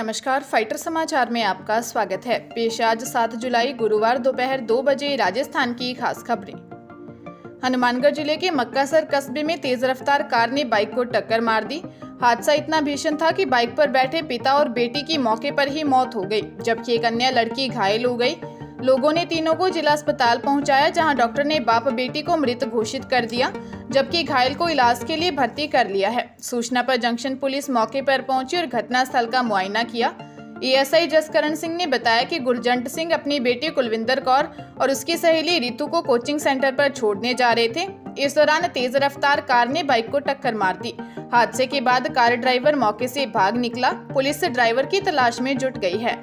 नमस्कार, फाइटर समाचार में आपका स्वागत है। पेश आज 7 जुलाई गुरुवार दोपहर 2 बजे राजस्थान की खास खबरें। हनुमानगढ़ जिले के मक्कासर कस्बे में तेज रफ्तार कार ने बाइक को टक्कर मार दी। हादसा इतना भीषण था कि बाइक पर बैठे पिता और बेटी की मौके पर ही मौत हो गई, जबकि एक अन्य लड़की घायल हो गई। लोगों ने तीनों को जिला अस्पताल पहुंचाया, जहां डॉक्टर ने बाप बेटी को मृत घोषित कर दिया, जबकि घायल को इलाज के लिए भर्ती कर लिया है। सूचना पर जंक्शन पुलिस मौके पर पहुंची और घटनास्थल का मुआयना किया। एएसआई जसकरण सिंह ने बताया कि गुरजंट सिंह अपनी बेटी कुलविंदर कौर और उसकी सहेली रितु को कोचिंग सेंटर पर छोड़ने जा रहे थे। इस दौरान तेज रफ्तार कार ने बाइक को टक्कर मार दी। हादसे के बाद कार ड्राइवर मौके से भाग निकला। पुलिस ड्राइवर की तलाश में जुट गई है।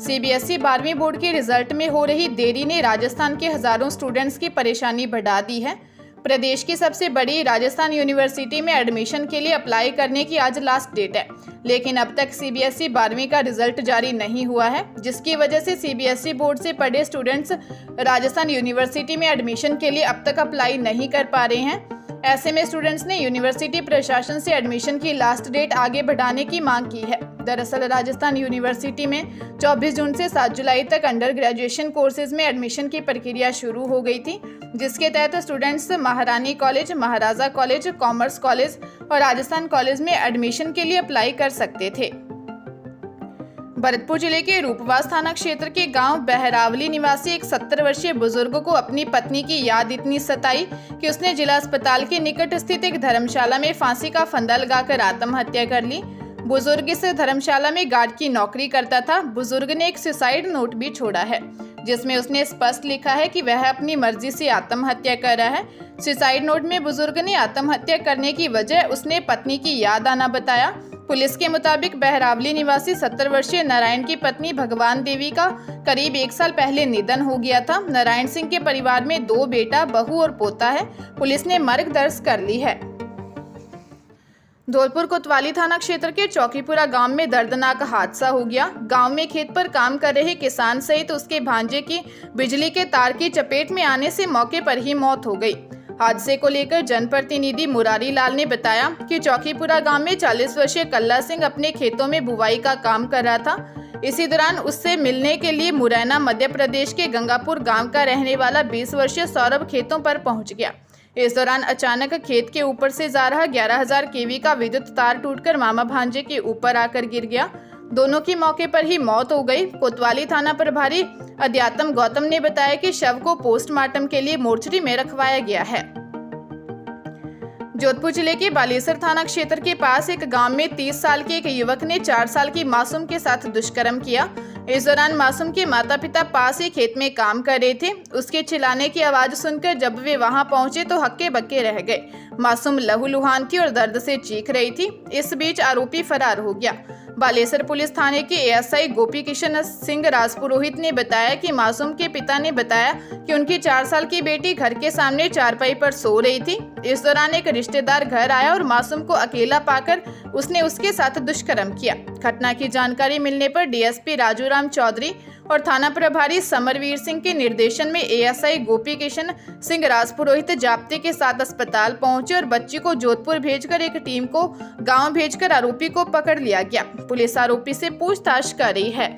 सीबीएसई 12वीं बोर्ड के रिजल्ट में हो रही देरी ने राजस्थान के हजारों स्टूडेंट्स की परेशानी बढ़ा दी है। प्रदेश की सबसे बड़ी राजस्थान यूनिवर्सिटी में एडमिशन के लिए अप्लाई करने की आज लास्ट डेट है, लेकिन अब तक सीबीएसई 12वीं का रिजल्ट जारी नहीं हुआ है, जिसकी वजह से सीबीएसई बोर्ड से पढ़े स्टूडेंट्स राजस्थान यूनिवर्सिटी में एडमिशन के लिए अब तक अप्लाई नहीं कर पा रहे हैं। ऐसे में स्टूडेंट्स ने यूनिवर्सिटी प्रशासन से एडमिशन की लास्ट डेट आगे बढ़ाने की मांग की है। दरअसल राजस्थान यूनिवर्सिटी में 24 जून से 7 जुलाई तक अंडर ग्रेजुएशन कोर्सेज में एडमिशन की प्रक्रिया शुरू हो गई थी, जिसके तहत स्टूडेंट्स महारानी कॉलेज, महाराजा कॉलेज, कॉमर्स कॉलेज और राजस्थान कॉलेज में एडमिशन के लिए अप्लाई कर सकते थे। भरतपुर जिले के रूपवास थाना क्षेत्र के गांव बहरावली निवासी एक 70 वर्षीय बुजुर्ग को अपनी पत्नी की याद इतनी सताई कि उसने जिला अस्पताल के निकट स्थित एक धर्मशाला में फांसी का फंदा लगाकर आत्महत्या कर ली। बुजुर्ग इस धर्मशाला में गार्ड की नौकरी करता था। बुजुर्ग ने एक सुसाइड नोट भी छोड़ा है, जिसमें उसने स्पष्ट लिखा है कि वह अपनी मर्जी से आत्महत्या कर रहा है। सुसाइड नोट में बुजुर्ग ने आत्महत्या करने की वजह उसने पत्नी की याद आना बताया। पुलिस के मुताबिक बहरावली निवासी 70 वर्षीय नारायण की पत्नी भगवान देवी का करीब 1 साल पहले निधन हो गया था। नारायण सिंह के परिवार में 2 बेटा, बहू और पोता है। पुलिस ने मर्ग दर्ज कर ली है। धौलपुर कोतवाली थाना क्षेत्र के चौकीपुरा गांव में दर्दनाक हादसा हो गया। गांव में खेत पर काम कर रहे किसान सहित उसके भांजे की बिजली के तार की चपेट में आने से मौके पर ही मौत हो गई। हादसे को लेकर जनप्रतिनिधि मुरारी लाल ने बताया कि चौकीपुरा गांव में 40 वर्षीय कल्ला सिंह अपने खेतों में बुवाई का काम कर रहा था। इसी दौरान उससे मिलने के लिए मुरैना मध्य प्रदेश के गंगापुर गांव का रहने वाला 20 वर्षीय सौरभ खेतों पर पहुंच गया। इस दौरान अचानक खेत के ऊपर से जा रहा 11,000 केवी का विद्युत तार टूटकर मामा भांजे के ऊपर आकर गिर गया। दोनों की मौके पर ही मौत हो गई। कोतवाली थाना प्रभारी अध्यात्म गौतम ने बताया कि शव को पोस्टमार्टम के लिए मोर्चरी में रखवाया गया है। जोधपुर जिले के बालेसर थाना क्षेत्र के पास एक गांव में 30 साल के एक युवक ने 4 साल की मासूम के साथ दुष्कर्म किया। इस दौरान मासूम के माता पिता पास ही खेत में काम कर रहे थे। उसके चिल्लाने की आवाज सुनकर जब वे वहां पहुंचे तो हक्के बक्के रह गए। मासूम लहूलुहान थी और दर्द से चीख रही थी। इस बीच आरोपी फरार हो गया। बालेसर पुलिस थाने के एएसआई गोपी किशन सिंह राजपुरोहित ने बताया कि मासूम के पिता ने बताया कि उनकी 4 साल की बेटी घर के सामने चारपाई पर सो रही थी। इस दौरान एक रिश्तेदार घर आया और मासूम को अकेला पाकर उसने उसके साथ दुष्कर्म किया। घटना की जानकारी मिलने पर डीएसपी राजूराम चौधरी और थाना प्रभारी समरवीर सिंह के निर्देशन में एएसआई गोपी किशन सिंह राजपुरोहित जाप्ते के साथ अस्पताल पहुंचे और बच्ची को जोधपुर भेजकर एक टीम को गांव भेजकर आरोपी को पकड़ लिया गया। पुलिस आरोपी से पूछताछ कर रही है।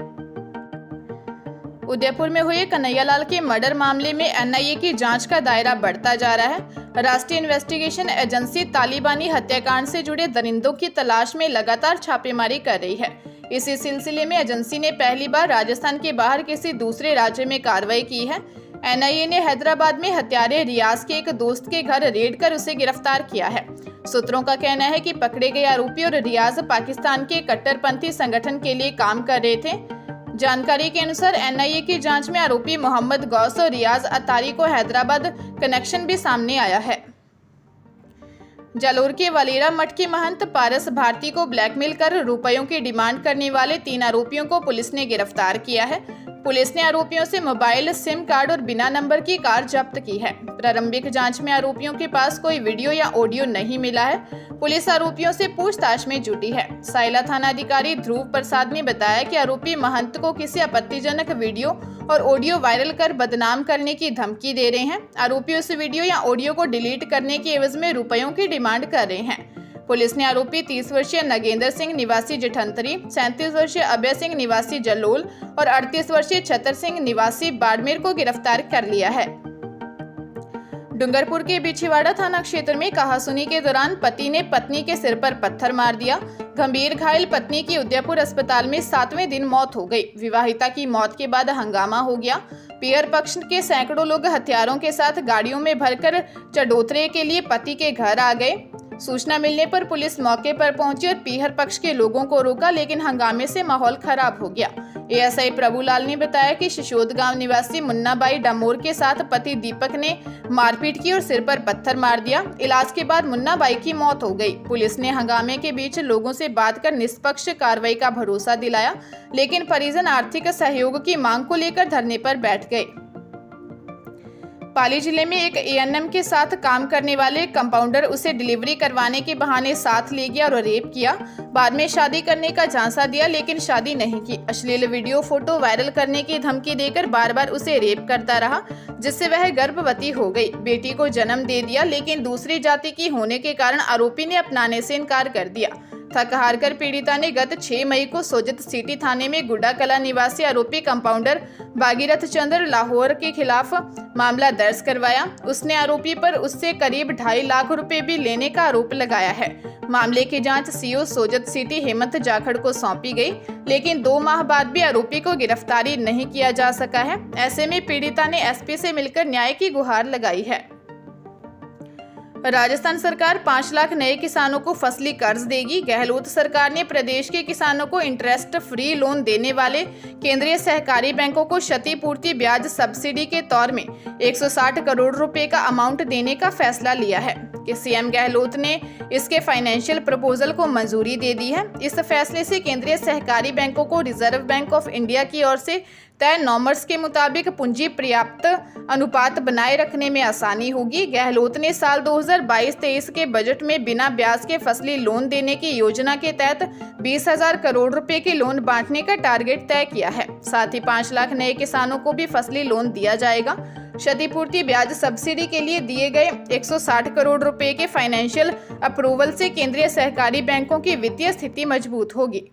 उदयपुर में हुए कन्हैयालाल के मर्डर मामले में एनआईए की जांच का दायरा बढ़ता जा रहा है। राष्ट्रीय इन्वेस्टिगेशन एजेंसी तालिबानी हत्याकांड से जुड़े दरिंदों की तलाश में लगातार छापेमारी कर रही है। इसी सिलसिले में एजेंसी ने पहली बार राजस्थान के बाहर किसी दूसरे राज्य में कार्रवाई की है। एनआईए ने हैदराबाद में हत्यारे रियाज के एक दोस्त के घर रेड कर उसे गिरफ्तार किया है। सूत्रों का कहना है कि पकड़े गए आरोपी और रियाज पाकिस्तान के कट्टरपंथी संगठन के लिए काम कर रहे थे। जानकारी के अनुसार एनआईए की जांच में आरोपी मोहम्मद गौस और रियाज अतारी को हैदराबाद कनेक्शन भी सामने आया है। जालोर के वालेरा मठ के महंत पारस भारती को ब्लैकमेल कर रुपयों की डिमांड करने वाले 3 आरोपियों को पुलिस ने गिरफ्तार किया है। पुलिस ने आरोपियों से मोबाइल, सिम कार्ड और बिना नंबर की कार जब्त की है। प्रारंभिक जांच में आरोपियों के पास कोई वीडियो या ऑडियो नहीं मिला है। पुलिस आरोपियों से पूछताछ में जुटी है। साइला थाना अधिकारी ध्रुव प्रसाद ने बताया कि आरोपी महंत को किसी आपत्तिजनक वीडियो और ऑडियो वायरल कर बदनाम करने की धमकी दे रहे हैं। आरोपी उस वीडियो या ऑडियो को डिलीट करने के एवज में रुपयों की डिमांड कर रहे हैं। पुलिस ने आरोपी 30 वर्षीय नगेंद्र सिंह निवासी जिठंतरी, 37 वर्षीय अभय सिंह निवासी जलोल और 38 वर्षीय छतर सिंह निवासी बाड़मेर को गिरफ्तार कर लिया है। डूंगरपुर के बिछीवाड़ा थाना क्षेत्र में कहासुनी के दौरान पति ने पत्नी के सिर पर पत्थर मार दिया। गंभीर घायल पत्नी की उदयपुर अस्पताल में 7वें दिन मौत हो गई। विवाहिता की मौत के बाद हंगामा हो गया। पियर पक्ष के सैकड़ों लोग हथियारों के साथ गाड़ियों में भरकर चडोतरे के लिए पति के घर आ गए। सूचना मिलने पर पुलिस मौके पर पहुंची और पीहर पक्ष के लोगों को रोका, लेकिन हंगामे से माहौल खराब हो गया। एएसआई प्रभुलाल ने बताया कि शिशोद गांव निवासी मुन्नाबाई डामोर के साथ पति दीपक ने मारपीट की और सिर पर पत्थर मार दिया। इलाज के बाद मुन्नाबाई की मौत हो गई। पुलिस ने हंगामे के बीच लोगों से बात कर निष्पक्ष कार्रवाई का भरोसा दिलाया, लेकिन परिजन आर्थिक सहयोग की मांग को लेकर धरने पर बैठ गए। पाली जिले में एक एएनएम के साथ काम करने वाले कंपाउंडर उसे डिलीवरी करवाने के बहाने साथ ले गया और रेप किया। बाद में शादी करने का झांसा दिया, लेकिन शादी नहीं की। अश्लील वीडियो फोटो वायरल करने की धमकी देकर बार बार उसे रेप करता रहा, जिससे वह गर्भवती हो गई। बेटी को जन्म दे दिया, लेकिन दूसरी जाति की होने के कारण आरोपी ने अपनाने से इनकार कर दिया। थक हार कर पीड़िता ने गत 6 मई को सोजत सिटी थाने में गुड्डा कला निवासी आरोपी कंपाउंडर भागीरथ चंद्र लाहौर के खिलाफ मामला दर्ज करवाया। उसने आरोपी पर उससे करीब 2.5 लाख रुपए भी लेने का आरोप लगाया है। मामले की जांच सीओ सोजत सिटी हेमंत जाखड़ को सौंपी गई, लेकिन 2 माह बाद भी आरोपी को गिरफ्तारी नहीं किया जा सका है। ऐसे में पीड़िता ने एसपी से मिलकर न्याय की गुहार लगाई है। राजस्थान सरकार 5 लाख नए किसानों को फसली कर्ज देगी। गहलोत सरकार ने प्रदेश के किसानों को इंटरेस्ट फ्री लोन देने वाले केंद्रीय सहकारी बैंकों को क्षतिपूर्ति ब्याज सब्सिडी के तौर में 160 करोड़ रुपए का अमाउंट देने का फैसला लिया है कि सीएम गहलोत ने इसके फाइनेंशियल प्रपोजल को मंजूरी दे दी है। इस फैसले से केंद्रीय सहकारी बैंकों को रिजर्व बैंक ऑफ इंडिया की ओर से तय नॉर्म्स के मुताबिक पूंजी पर्याप्त अनुपात बनाए रखने में आसानी होगी। गहलोत ने साल 2022-23 के बजट में बिना ब्याज के फसली लोन देने की योजना के तहत 20,000 करोड़ रुपए के लोन बांटने का टारगेट तय किया है। साथ ही 5 लाख नए किसानों को भी फसली लोन दिया जाएगा। क्षतिपूर्ति ब्याज सब्सिडी के लिए दिए गए 160 करोड़ रुपए के फाइनेंशियल अप्रूवल से केंद्रीय सहकारी बैंकों की वित्तीय स्थिति मजबूत होगी।